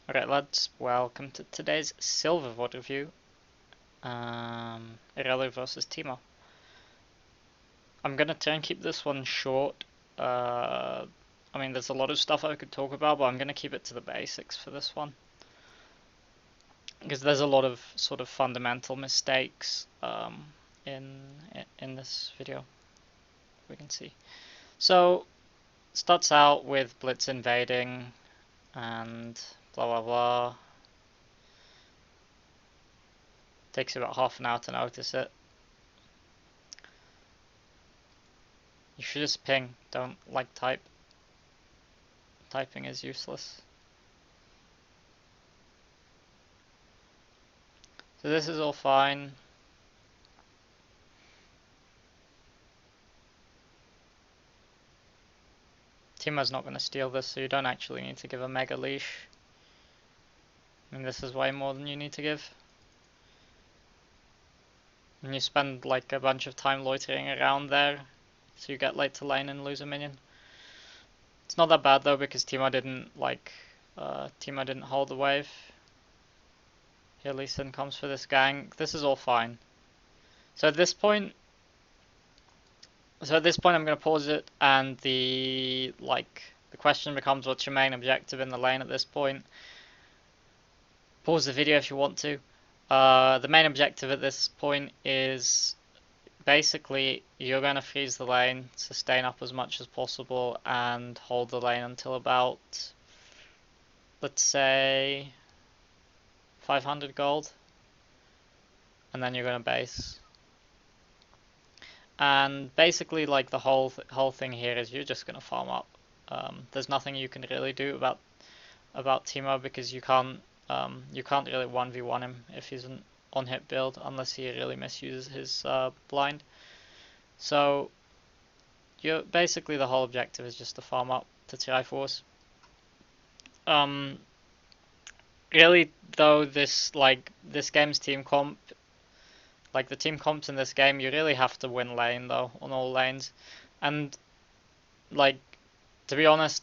Alright lads, welcome to today's silver VoD review. Irelia versus Teemo. I'm gonna try and keep this one short. I mean there's a lot of stuff I could talk about, but I'm gonna keep it to the basics for this one. Because there's a lot of sort of fundamental mistakes in this video, we can see. So, starts out with Blitz invading and blah blah blah. Takes about half an hour to notice it. You should just ping, don't like type. Typing is useless. So this is all fine. Teemo's not going to steal this, so you don't actually need to give a mega leash. I mean, this is way more than you need to give. And you spend like a bunch of time loitering around there, so you get late to lane and lose a minion. It's not that bad though, because Teemo didn't hold the wave. Here Lee Sin comes for this gank. This is all fine. So at this point I'm going to pause it, and the question becomes, what's your main objective in the lane at this point? Pause the video if you want to. The main objective at this point is basically you're going to freeze the lane, sustain up as much as possible, and hold the lane until about, let's say, 500 gold, and then you're going to base. And basically, like, the whole thing here is you're just going to farm up. There's nothing you can really do about Teemo, because you can't really 1v1 him if he's an on-hit build, unless he really misuses his blind. So basically the whole objective is just to farm up to Triforce. Really though, this game's team comp, like the team comps in this game, you really have to win lane though, on all lanes. And like, to be honest,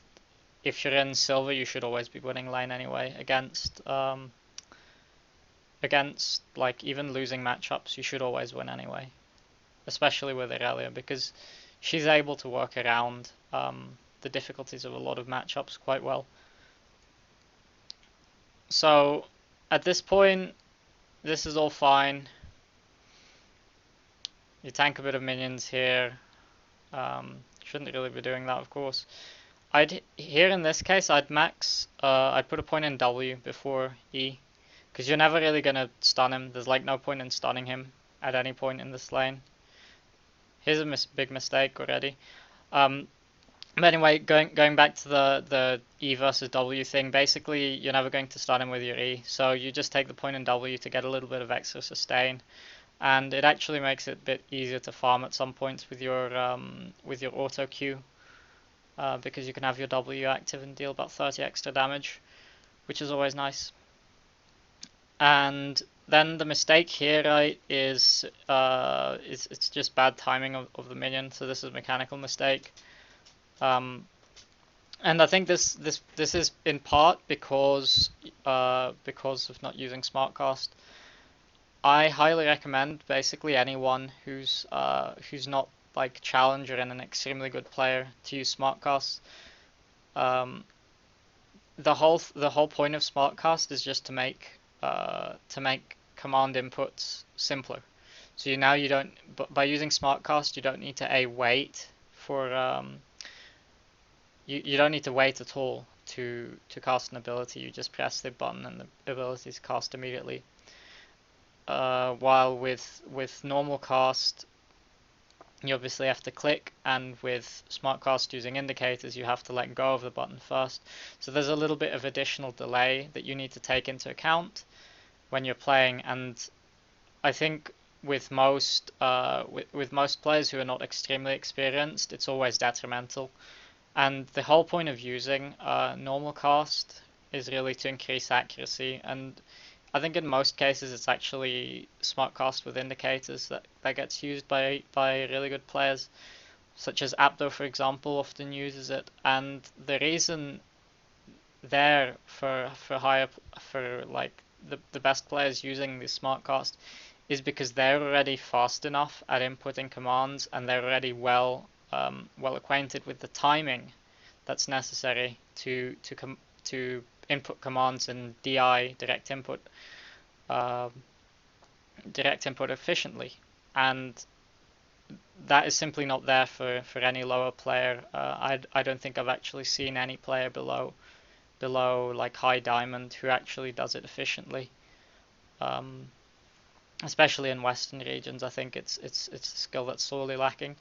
if you're in silver, you should always be winning lane anyway. Against like even losing matchups, you should always win anyway. Especially with Irelia, because she's able to work around the difficulties of a lot of matchups quite well. So at this point, this is all fine. You tank a bit of minions here. Shouldn't really be doing that, of course. Here in this case, I'd put a point in W before E, because you're never really gonna stun him. There's like no point in stunning him at any point in this lane. Here's a big mistake already. But anyway, going back to the E versus W thing, basically you're never going to stun him with your E, so you just take the point in W to get a little bit of extra sustain, and it actually makes it a bit easier to farm at some points with your auto Q, because you can have your W active and deal about 30 extra damage, which is always nice. And then the mistake here, right, is it's just bad timing of the minion. So this is a mechanical mistake, and I think this is in part because of not using Smartcast. I highly recommend basically anyone who's not like challenger and an extremely good player to use Smartcast. The whole point of Smartcast is just to make command inputs simpler. So you don't, by using Smartcast, you don't need to wait for you don't need to wait at all to cast an ability. You just press the button and the ability is cast immediately. While with normal cast, you obviously have to click, and with Smartcast using indicators, you have to let go of the button first. So there's a little bit of additional delay that you need to take into account when you're playing, and I think with most players who are not extremely experienced, it's always detrimental. And the whole point of using normal cast is really to increase accuracy, and I think in most cases it's actually Smartcast with indicators that gets used by really good players, such as Apto, for example, often uses it. And the reason there for like the best players using the smartcast is because they're already fast enough at inputting commands, and they're already well acquainted with the timing that's necessary to input commands and DI uh, direct input efficiently, and that is simply not there for any lower player. I don't think I've actually seen any player below like high diamond who actually does it efficiently. Um, Especially in Western regions, I think it's a skill that's sorely lacking.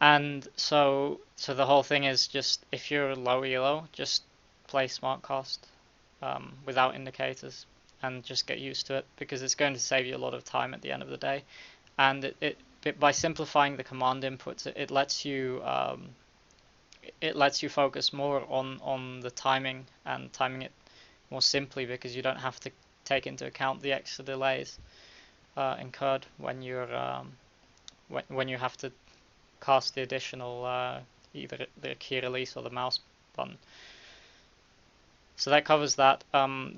And so the whole thing is just if you're low elo, just play smartcast without indicators and just get used to it, because it's going to save you a lot of time at the end of the day. And it by simplifying the command inputs, it lets you focus more on the timing and timing it more simply, because you don't have to take into account the extra delays incurred when you have to cast the additional either the key release or the mouse button. So that covers that.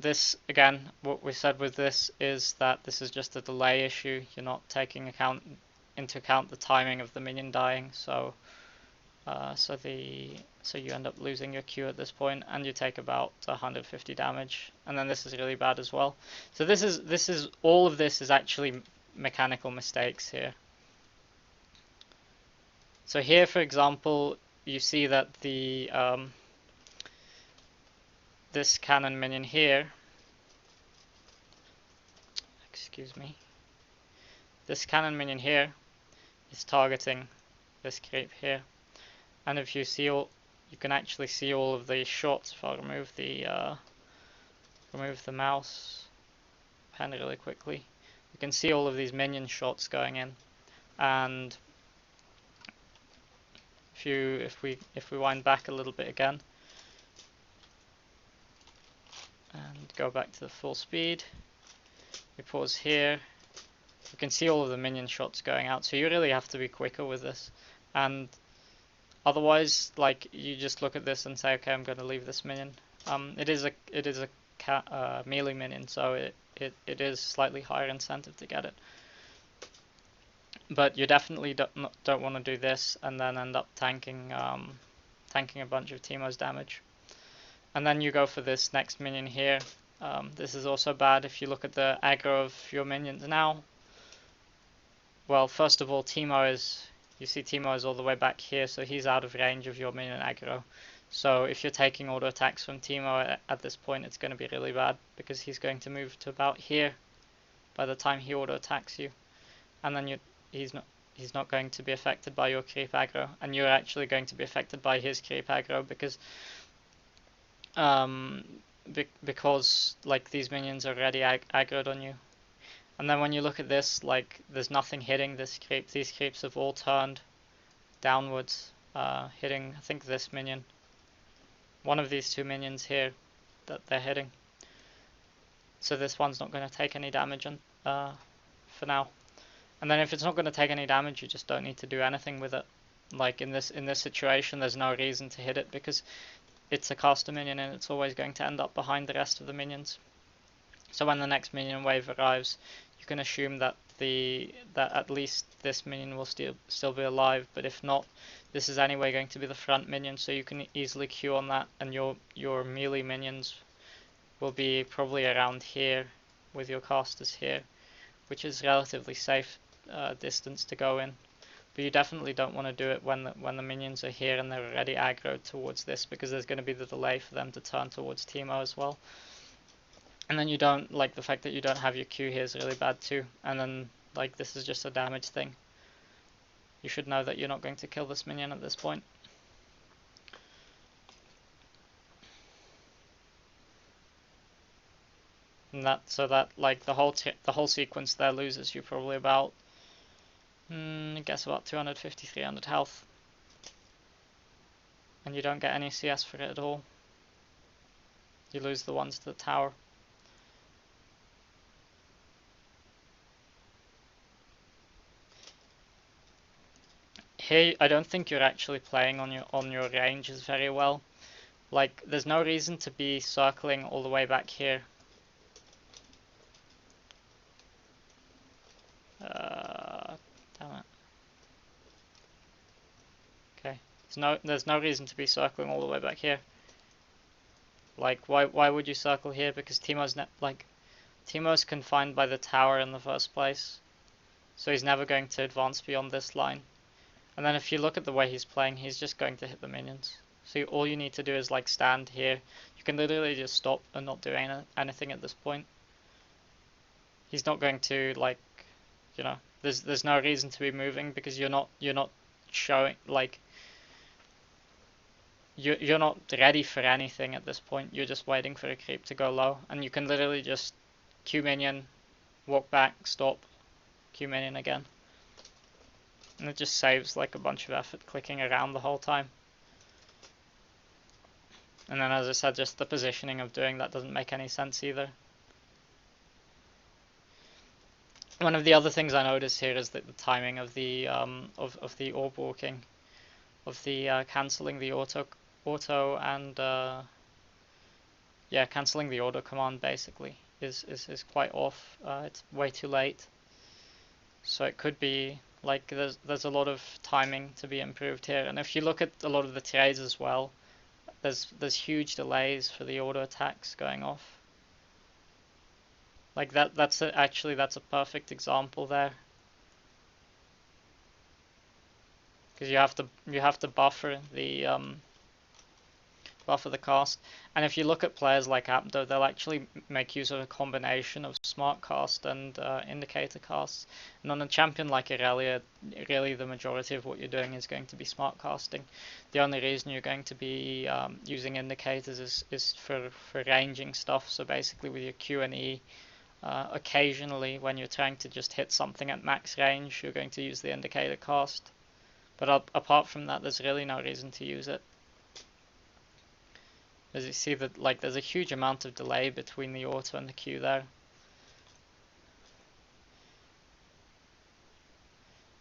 This again, what we said with this is that this is just a delay issue. You're not taking into account the timing of the minion dying. So you end up losing your Q at this point, and you take about 150 damage. And then this is really bad as well. So this is all of this is actually mechanical mistakes here. So here, for example, you see that this cannon minion here, excuse me, this cannon minion here is targeting this creep here, and if you see you can actually see all of the shots. If I remove the mouse pen really quickly, you can see all of these minion shots going in, and if we wind back a little bit again and go back to the full speed, we pause here, you can see all of the minion shots going out. So you really have to be quicker with this, and otherwise, like, you just look at this and say, okay, I'm going to leave this minion. It is a melee minion, so it is slightly higher incentive to get it. But you definitely don't want to do this and then end up tanking a bunch of Teemo's damage. And then you go for this next minion here. This is also bad. If you look at the aggro of your minions now, well, first of all, you see Teemo is all the way back here, so he's out of range of your minion aggro. So if you're taking auto attacks from Teemo at this point, it's going to be really bad, because he's going to move to about here by the time he auto attacks you, and then he's not going to be affected by your creep aggro, and you're actually going to be affected by his creep aggro, because like these minions are already aggroed on you. And then when you look at this, like, there's nothing hitting this creep. These creeps have all turned downwards, hitting, I think, this minion. One of these two minions here that they're hitting. So this one's not going to take any damage for now. And then if it's not going to take any damage, you just don't need to do anything with it. Like in this situation, there's no reason to hit it, because it's a caster minion and it's always going to end up behind the rest of the minions. So when the next minion wave arrives, you can assume that at least this minion will still be alive. But if not, this is anyway going to be the front minion, so you can easily queue on that, and your melee minions will be probably around here with your casters here, which is relatively safe distance to go in. But you definitely don't want to do it when the minions are here and they're already aggroed towards this, because there's going to be the delay for them to turn towards Teemo as well. And then the fact that you don't have your Q here is really bad too. And then, like, this is just a damage thing. You should know that you're not going to kill this minion at this point. And like the whole sequence there loses you probably about, I guess, about 250, 300 health. And you don't get any CS for it at all. You lose the ones to the tower. Here, I don't think you're actually playing on your ranges very well, Like, there's no reason to be circling all the way back here. Damn it. Okay. There's no reason to be circling all the way back here. Like, why would you circle here? Because Teemo's confined by the tower in the first place, so he's never going to advance beyond this line. And then if you look at the way he's playing, he's just going to hit the minions. So all you need to do is like stand here. You can literally just stop and not do anything at this point. He's not going to like, there's no reason to be moving because you're not showing like you're not ready for anything at this point. You're just waiting for a creep to go low, and you can literally just Q minion, walk back, stop, Q minion again. And it just saves like a bunch of effort clicking around the whole time. And then as I said, just the positioning of doing that doesn't make any sense either. One of the other things I noticed here is that the timing of the of the orb walking, of the cancelling the auto and yeah, cancelling the auto command basically is quite off. It's way too late. So it could be like there's a lot of timing to be improved here. And if you look at a lot of the trades as well, there's huge delays for the auto attacks going off. Like that's actually that's a perfect example there. Because you have to buffer the cast. And if you look at players like Abdo, they'll actually make use of a combination of smart cast and indicator casts. And on a champion like Irelia, really the majority of what you're doing is going to be smart casting. The only reason you're going to be using indicators is for ranging stuff. So basically with your Q and E, occasionally when you're trying to just hit something at max range, you're going to use the indicator cast. But apart from that, there's really no reason to use it. As you see that like there's a huge amount of delay between the auto and the Q there.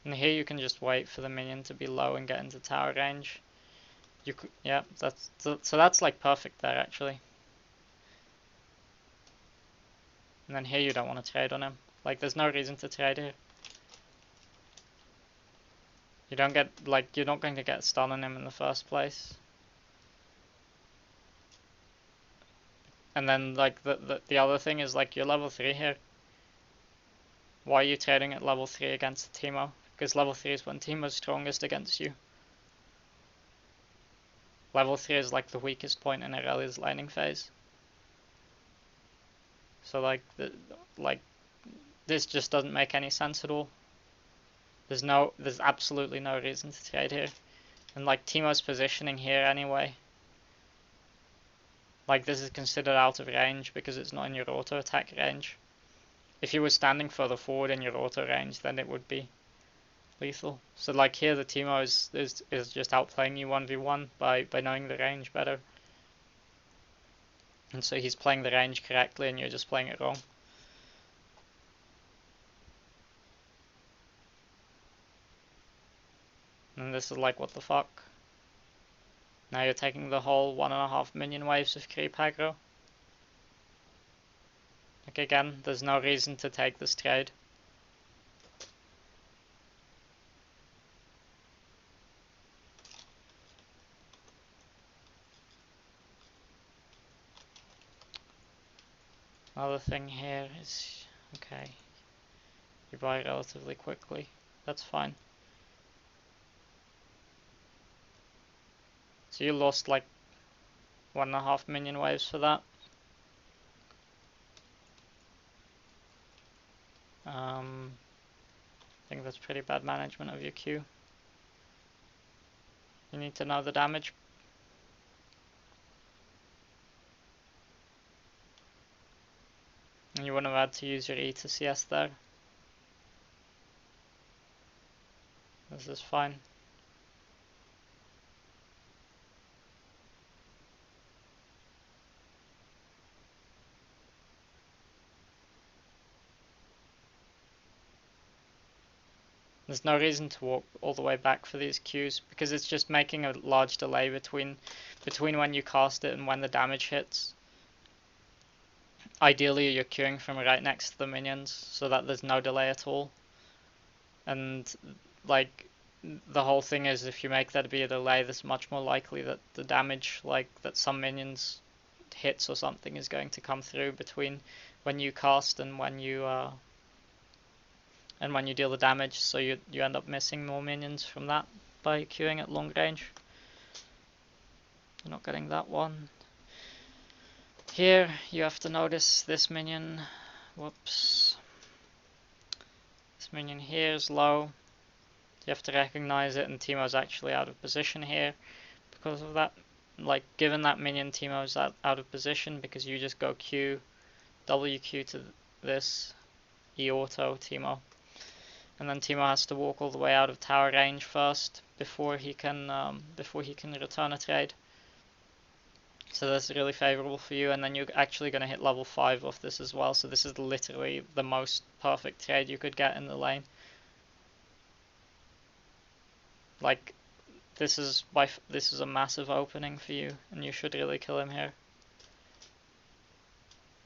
And here you can just wait for the minion to be low and get into tower range. Yeah, so that's like perfect there actually. And then here you don't want to trade on him. Like there's no reason to trade here. You don't get like you're not going to get stun on him in the first place. And then like the other thing is like you're level 3 here. Why are you trading at level 3 against Teemo? Because level 3 is when Teemo's strongest against you. Level 3 is like the weakest point in Irelia's laning phase. So like this just doesn't make any sense at all. There's absolutely no reason to trade here. And like Teemo's positioning here anyway. Like this is considered out of range because it's not in your auto attack range. If you were standing further forward in your auto range, then it would be lethal. So like here the Teemo is just outplaying you 1v1 by knowing the range better. And so he's playing the range correctly and you're just playing it wrong. And this is like, what the fuck? Now you're taking the whole 1.5 minion waves of creep aggro. Like again, there's no reason to take this trade. Another thing here is, okay, you buy relatively quickly, that's fine. So you lost like 1.5 minion waves for that. I think that's pretty bad management of your Q. You need to know the damage. And you wouldn't have had to use your E to CS there. This is fine. There's no reason to walk all the way back for these Qs because it's just making a large delay between when you cast it and when the damage hits. Ideally, you're queuing from right next to the minions so that there's no delay at all. And like the whole thing is, if you make that be a delay, there's much more likely that the damage, like that some minions hits or something, is going to come through between when you cast and when you deal the damage. So you end up missing more minions from that by queuing at long range. You're not getting that one. Here you have to notice this minion. Whoops. This minion here is low. You have to recognize it, and Teemo's actually out of position here because of that. Like, given that minion, Teemo's out of position because you just go Q, WQ to this, E auto Teemo. And then Teemo has to walk all the way out of tower range first before he can return a trade. So that's really favorable for you, and then you're actually going to hit level 5 off this as well. So this is literally the most perfect trade you could get in the lane. Like, this is a massive opening for you, and you should really kill him here.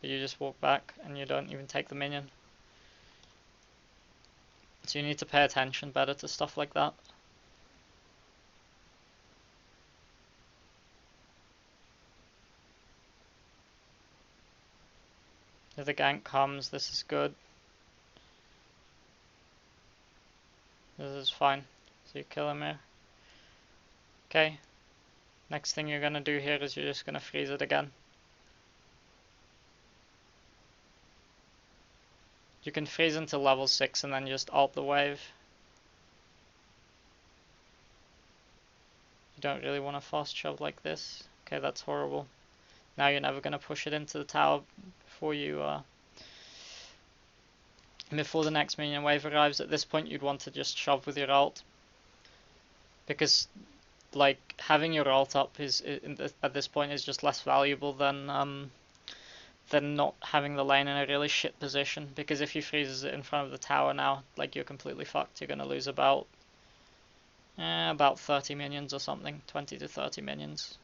But you just walk back, and you don't even take the minion. So you need to pay attention better to stuff like that. If the gank comes, this is good. This is fine. So you kill him here. Okay. Next thing you're gonna do here is you're just gonna freeze it again. You can freeze until level 6 and then just alt the wave. You don't really want to fast shove like this. Okay, that's horrible. Now you're never gonna push it into the tower before before the next minion wave arrives. At this point you'd want to just shove with your ult, because like having your ult up at this point is just less valuable than not having the lane in a really shit position, because if he freezes it in front of the tower now, like, you're completely fucked. You're gonna lose about 30 minions or something, 20 to 30 minions,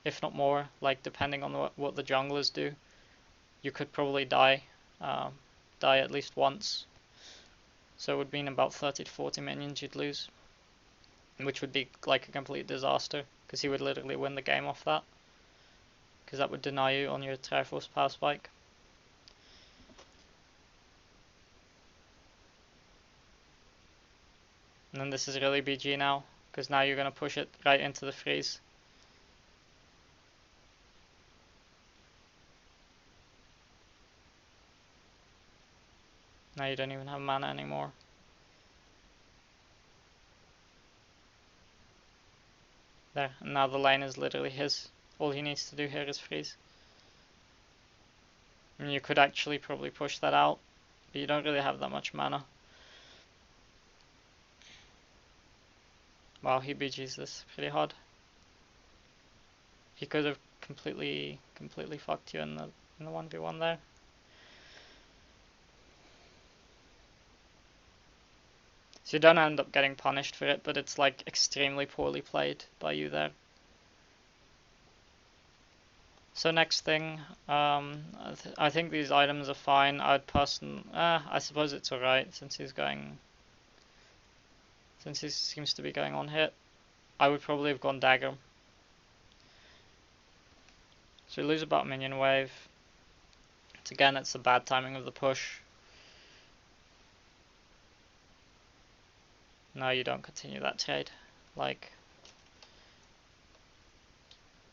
if not more, like depending on what the junglers do. You could probably die at least once, so it would mean about 30 to 40 minions you'd lose, which would be like a complete disaster, because he would literally win the game off that, because that would deny you on your Triforce power spike. And then this is really BG now, because now you're going to push it right into the freeze. Now you don't even have mana anymore. There, and now the lane is literally his. All he needs to do here is freeze. And you could actually probably push that out, but you don't really have that much mana. Wow, he BG's this pretty hard. He could have completely fucked you in the 1v1 there. So you don't end up getting punished for it, but it's like extremely poorly played by you there. So next thing, I think these items are fine. I suppose it's alright since he seems to be going on hit. I would probably have gone dagger. So we lose about minion wave. Again, it's the bad timing of the push. No, you don't continue that trade. Like,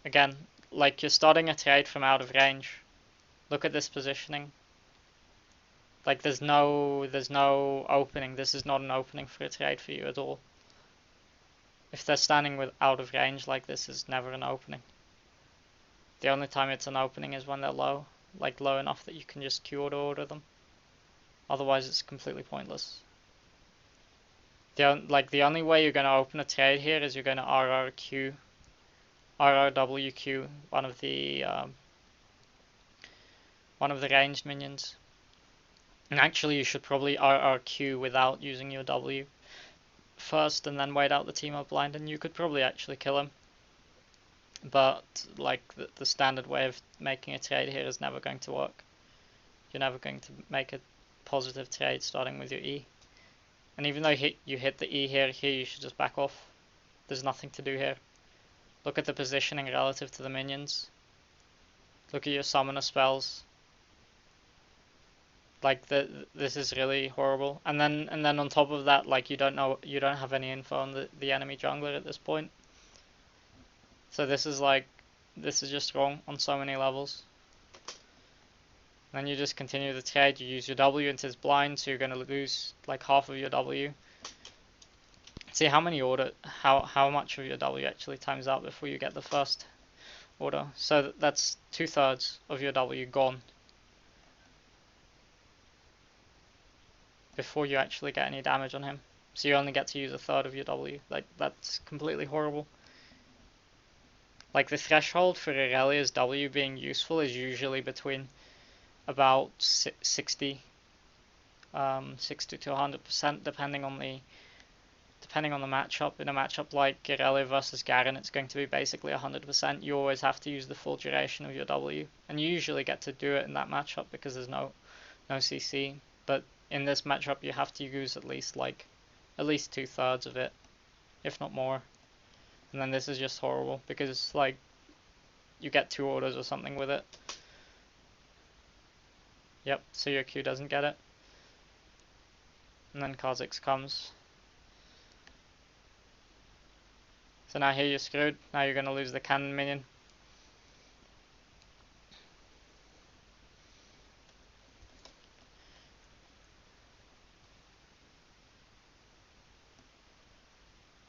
again, like, you're starting a trade from out of range. Look at this positioning. Like, there's no opening. This is not an opening for a trade for you at all. If they're standing with out of range, like, this is never an opening. The only time it's an opening is when they're low, like low enough that you can just Q order them. Otherwise, it's completely pointless. The only way you're going to open a trade here is you're going to RRWQ one of the ranged minions. And actually you should probably RRQ without using your W first and then wait out the Teemo blind, and you could probably actually kill him. But like the standard way of making a trade here is never going to work. You're never going to make a positive trade starting with your E. And even though you hit the E here you should just back off. There's nothing to do here. Look at the positioning relative to the minions. Look at your summoner spells. Like this is really horrible. And then on top of that, like you don't have any info on the enemy jungler at this point. So this is just wrong on so many levels. Then you just continue the trade, you use your W into his blind, so you're gonna lose like half of your W. See how much of your W actually times out before you get the first order. So that's 2/3 of your W gone before you actually get any damage on him. So you only get to use 1/3 of your W. Like that's completely horrible. Like the threshold for Irelia's W being useful is usually between about 60 to 100% depending on the matchup. In a matchup like Irelia versus Garen, it's going to be basically 100%. You always have to use the full duration of your W, and you usually get to do it in that matchup because there's no CC. But in this matchup, you have to use at least 2/3 of it, if not more. And then this is just horrible because like you get 2 orders or something with it. Yep, so your Q doesn't get it. And then Kha'Zix comes. So now here you're screwed. Now you're going to lose the cannon minion.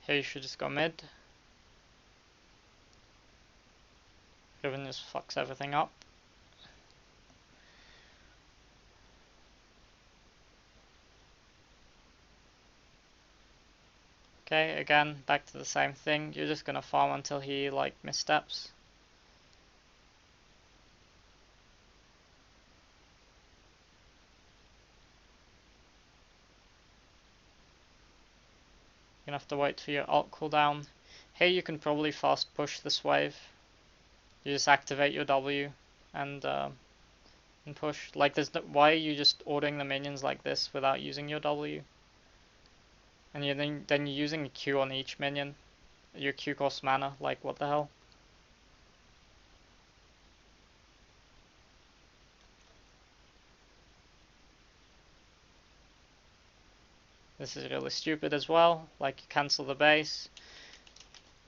Here you should just go mid. Riven just fucks everything up. Okay, again, back to the same thing. You're just gonna farm until he like missteps. You're gonna have to wait for your ult cooldown. Here you can probably fast push this wave. You just activate your W and push. Like there's why are you just ordering the minions like this without using your W? And then you're using a Q on each minion. Your Q costs mana, like what the hell? This is really stupid as well, like you cancel the base.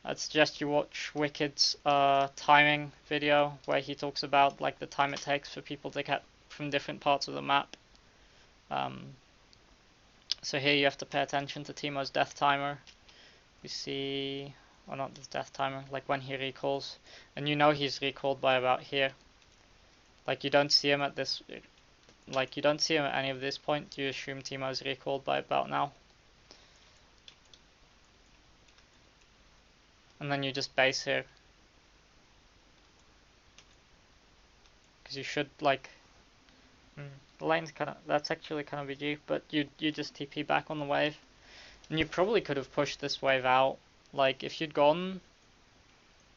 I'd suggest you watch Wicked's timing video where he talks about like the time it takes for people to get from different parts of the map. So here you have to pay attention to Teemo's death timer. You see, or not the death timer, like when he recalls, and you know he's recalled by about here. Like you don't see him at this, like you don't see him at any of this point. You assume Teemo's recalled by about now, and then you just base here, because you should like. The lane's that's actually kind of BG, but you just TP back on the wave. And you probably could have pushed this wave out. Like if you'd gone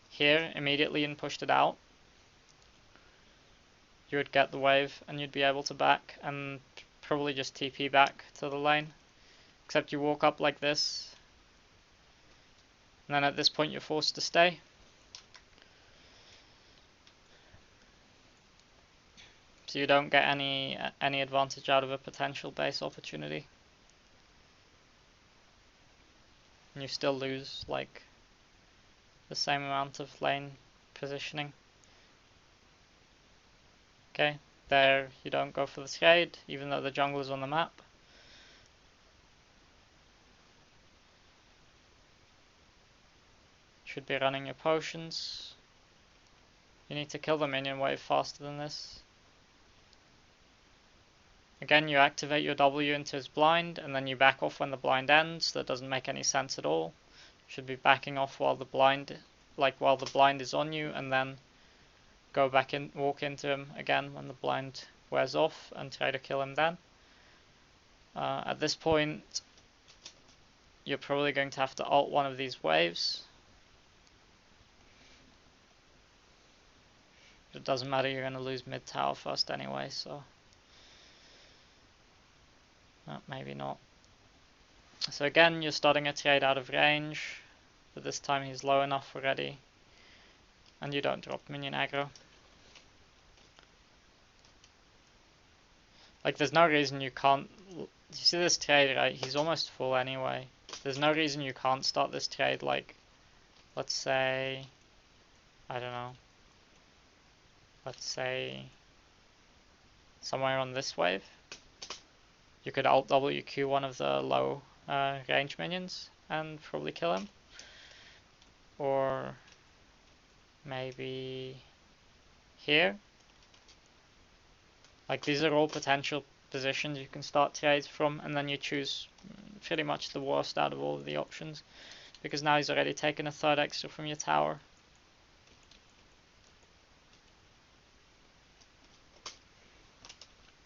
here immediately and pushed it out, you would get the wave and you'd be able to back and probably just TP back to the lane. Except you walk up like this, and then at this point you're forced to stay. So you don't get any advantage out of a potential base opportunity. And you still lose like the same amount of lane positioning. Okay, there you don't go for the trade, even though the jungler's on the map. Should be running your potions. You need to kill the minion wave faster than this. Again, you activate your W into his blind, and then you back off when the blind ends. That doesn't make any sense at all. You should be backing off while the blind is on you, and then go back in, walk into him again when the blind wears off, and try to kill him then. At this point, you're probably going to have to ult one of these waves. It doesn't matter, you're going to lose mid tower first anyway, so maybe not. So again, you're starting a trade out of range, but this time he's low enough already, and you don't drop minion aggro. Like, there's no reason you can't. You see this trade, right? He's almost full anyway. There's no reason you can't start this trade, like, let's say, I don't know, let's say somewhere on this wave. You could alt WQ one of the low range minions and probably kill him. Or maybe here. Like, these are all potential positions you can start trades from, and then you choose pretty much the worst out of all of the options, because now he's already taken a third extra from your tower.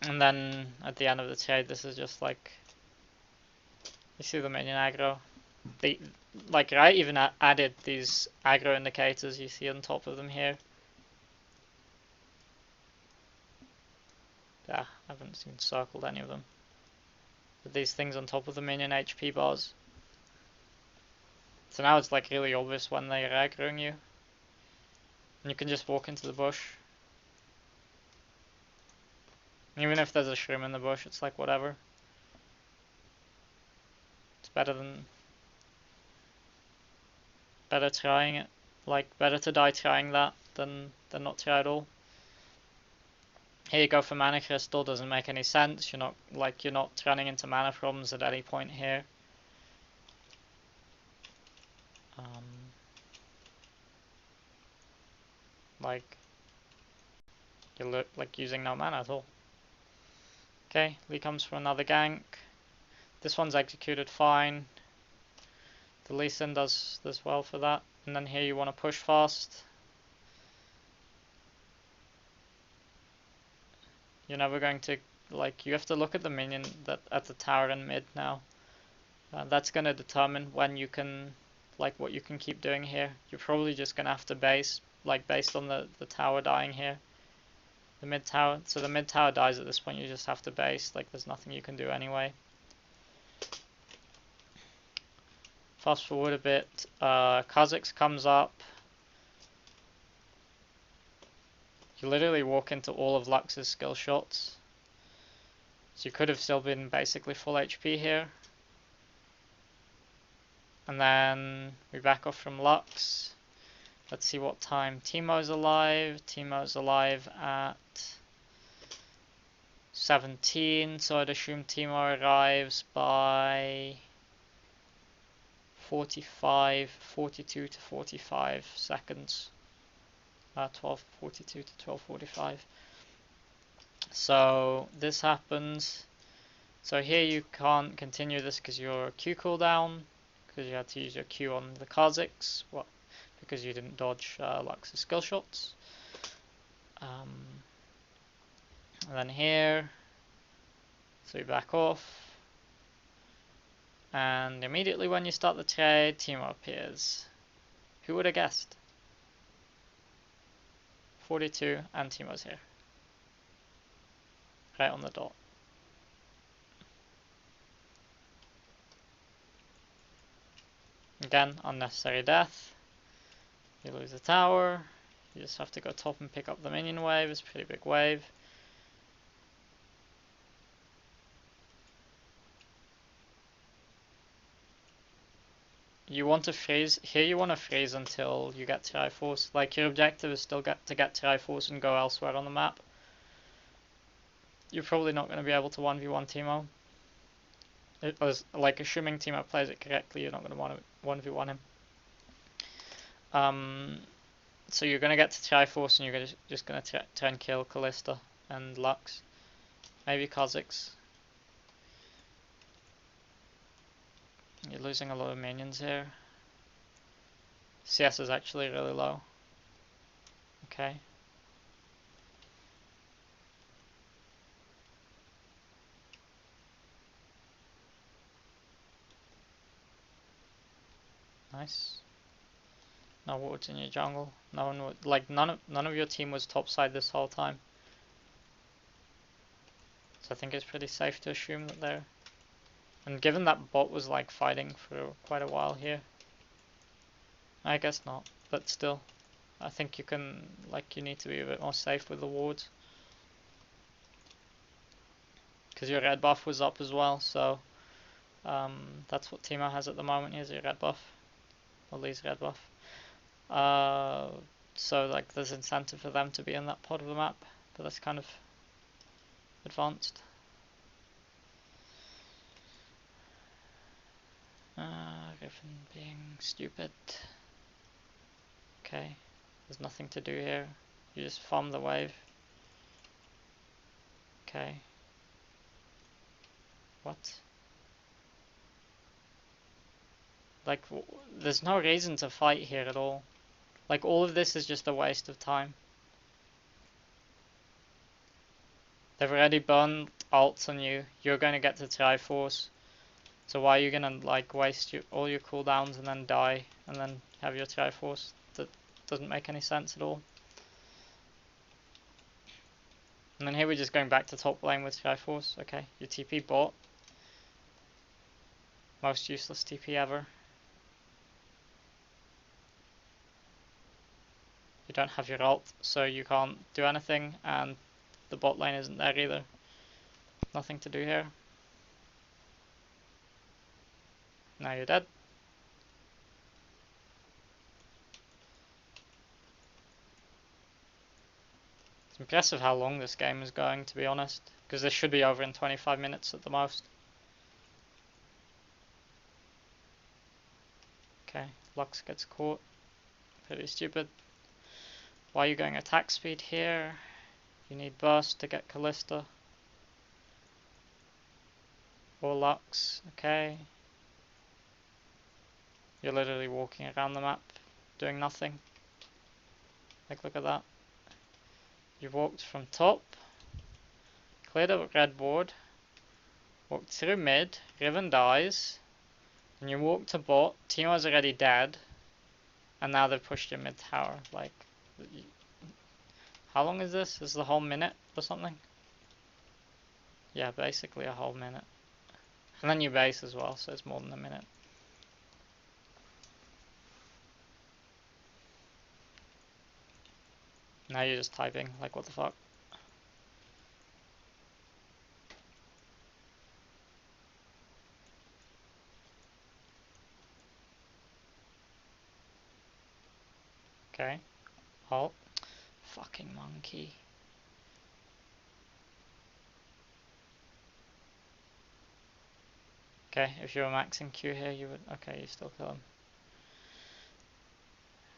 And then at the end of the trade, this is just like, you see the minion aggro. Like, I even added these aggro indicators you see on top of them here. Yeah, I haven't even circled any of them. But these things on top of the minion HP bars. So now it's like really obvious when they're aggroing you. And you can just walk into the bush. Even if there's a shroom in the bush, it's like whatever. It's better trying it. Like, better to die trying that than not try at all. Here you go for mana crystal, doesn't make any sense. You're not running into mana problems at any point here. Like, you're like using no mana at all. Okay, Lee comes for another gank. This one's executed fine. The Lee Sin does well for that. And then here you want to push fast. You're never going to, like, you have to look at the minion that at the tower in mid now. That's going to determine when you can, like, what you can keep doing here. You're probably just going to have to base, like, based on the tower dying here. The mid tower, so the mid tower dies at this point, you just have to base, like, there's nothing you can do anyway. Fast forward a bit, Kha'Zix comes up. You literally walk into all of Lux's skill shots. So you could have still been basically full HP here. And then we back off from Lux. Let's see what time Teemo's alive. Teemo's alive at 17, so I'd assume Teemo arrives by 42 to 45 seconds. 12:42 to 12:45. So this happens. So here you can't continue this because your Q cooldown, because you had to use your Q on the Kha'Zix, because you didn't dodge Lux's skill shots. And then here, so you back off, and immediately when you start the trade, Teemo appears. Who would have guessed? 42 and Teemo's here. Right on the dot. Again, unnecessary death. You lose the tower. You just have to go top and pick up the minion wave. It's a pretty big wave. You want to freeze. Here you want to freeze until you get Triforce. Like, your objective is still to get Triforce and go elsewhere on the map. You're probably not going to be able to 1v1 Teemo. Like, assuming Teemo plays it correctly, you're not going to want to 1v1 him. So you're going to get to Triforce and you're just going to try and kill Kalista and Lux. Maybe Kha'Zix. You're losing a lot of minions here. CS is actually really low. Okay. Nice. No wards in your jungle. No one would, like none of your team was topside this whole time. So I think it's pretty safe to assume that they're. And given that bot was like fighting for quite a while here, I guess not. But still, I think you can you need to be a bit more safe with the wards because your red buff was up as well. So that's what Teemo has at the moment. He has your red buff, or Lee's red buff. Uh, so like there's incentive for them to be in that part of the map, but that's kind of advanced. Griffin being stupid. Okay, there's nothing to do here. You just farm the wave. Okay. What? Like, there's no reason to fight here at all. Like, all of this is just a waste of time. They've already burned ults on you. You're going to get to Triforce. So why are you going to, like, waste all your cooldowns and then die and then have your Triforce? That doesn't make any sense at all. And then here we're just going back to top lane with Triforce. Okay, your TP bot. Most useless TP ever. You don't have your ult, so you can't do anything, and the bot lane isn't there either. Nothing to do here. Now you're dead. It's impressive how long this game is going, to be honest, because this should be over in 25 minutes at the most. Okay, Lux gets caught. Pretty stupid. Why are you going attack speed here? You need burst to get Callista. Or Lux, okay. You're literally walking around the map, doing nothing. Like, look at that. You walked from top, cleared a red board, walked through mid, Riven dies, and you walk to bot, Teemo's already dead, and now they've pushed your mid tower. Like, how long is this? Is the whole minute or something? Yeah, basically a whole minute. And then you base as well, so it's more than a minute. Now you're just typing, like, what the fuck? Okay. Halt. Fucking monkey. Okay, if you were maxing Q here, you would. Okay, you still kill him.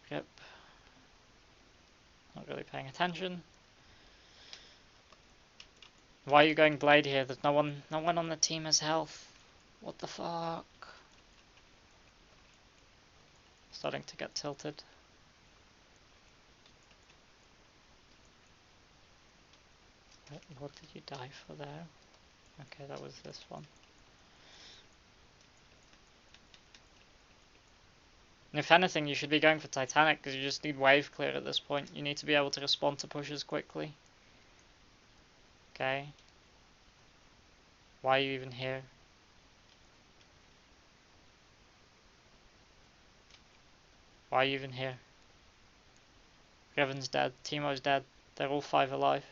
Yep. Not really paying attention. Why are you going Blade here? There's no one on the team has health. What the fuck? Starting to get tilted. What did you die for there? Okay, that was this one. And if anything, you should be going for Titanic because you just need wave clear at this point. You need to be able to respond to pushes quickly. Okay. Why are you even here? Why are you even here? Revan's dead, Teemo's dead, they're all 5 alive.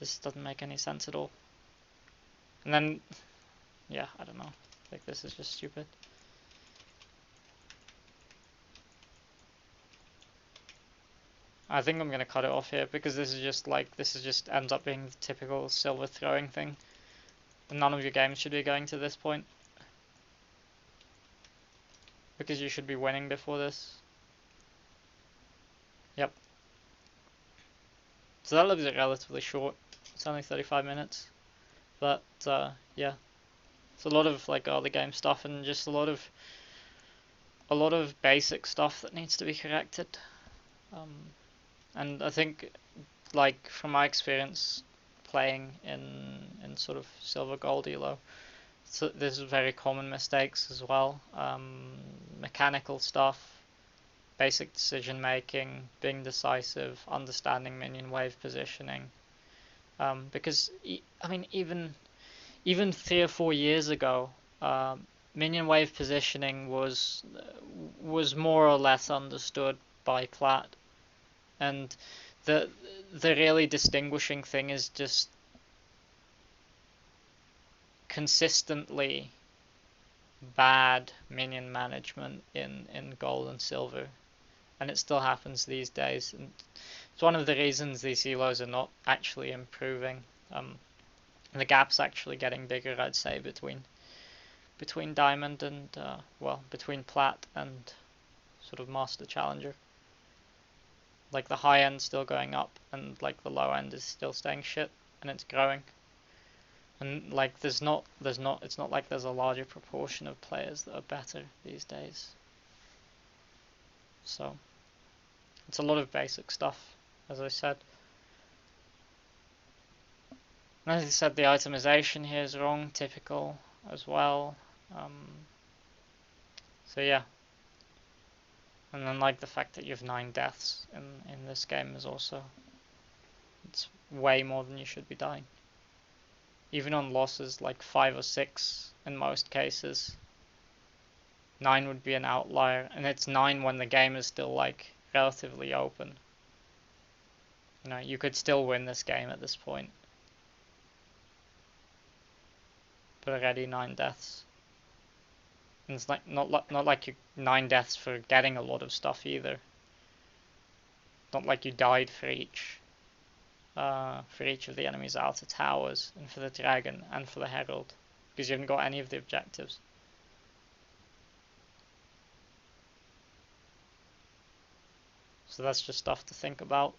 This doesn't make any sense at all. And then, yeah, I don't know. Like, this is just stupid. I think I'm gonna cut it off here because this is just like, this is just ends up being the typical silver throwing thing. And none of your games should be going to this point. Because you should be winning before this. Yep. So that looks relatively short. It's only 35 minutes. But, yeah. It's a lot of like early game stuff and just a lot of basic stuff that needs to be corrected. And I think, like, from my experience playing in sort of silver gold elo, So there's very common mistakes as well. Mechanical stuff, basic decision making, being decisive, understanding minion wave positioning. Because I mean, even 3 or 4 years ago, minion wave positioning was more or less understood by Plat, and the the really distinguishing thing is just consistently bad minion management in gold and silver, and it still happens these days. And it's one of the reasons these elos are not actually improving. The gap's actually getting bigger, I'd say, between diamond and well, between plat and sort of master challenger. Like the high end's still going up, and like the low end is still staying shit, and it's growing. And like it's not like there's a larger proportion of players that are better these days. So it's a lot of basic stuff, as I said. And as I said, the itemization here is wrong, typical as well. So yeah. And then like the fact that you have 9 deaths in this game is also, it's way more than you should be dying. Even on losses like 5 or 6 in most cases, 9 would be an outlier, and it's 9 when the game is still like relatively open. You know, you could still win this game at this point, but already 9 deaths. And it's like not like you 9 deaths for getting a lot of stuff either. Not like you died for each of the enemy's outer towers, and for the dragon, and for the herald, because you haven't got any of the objectives. So that's just stuff to think about.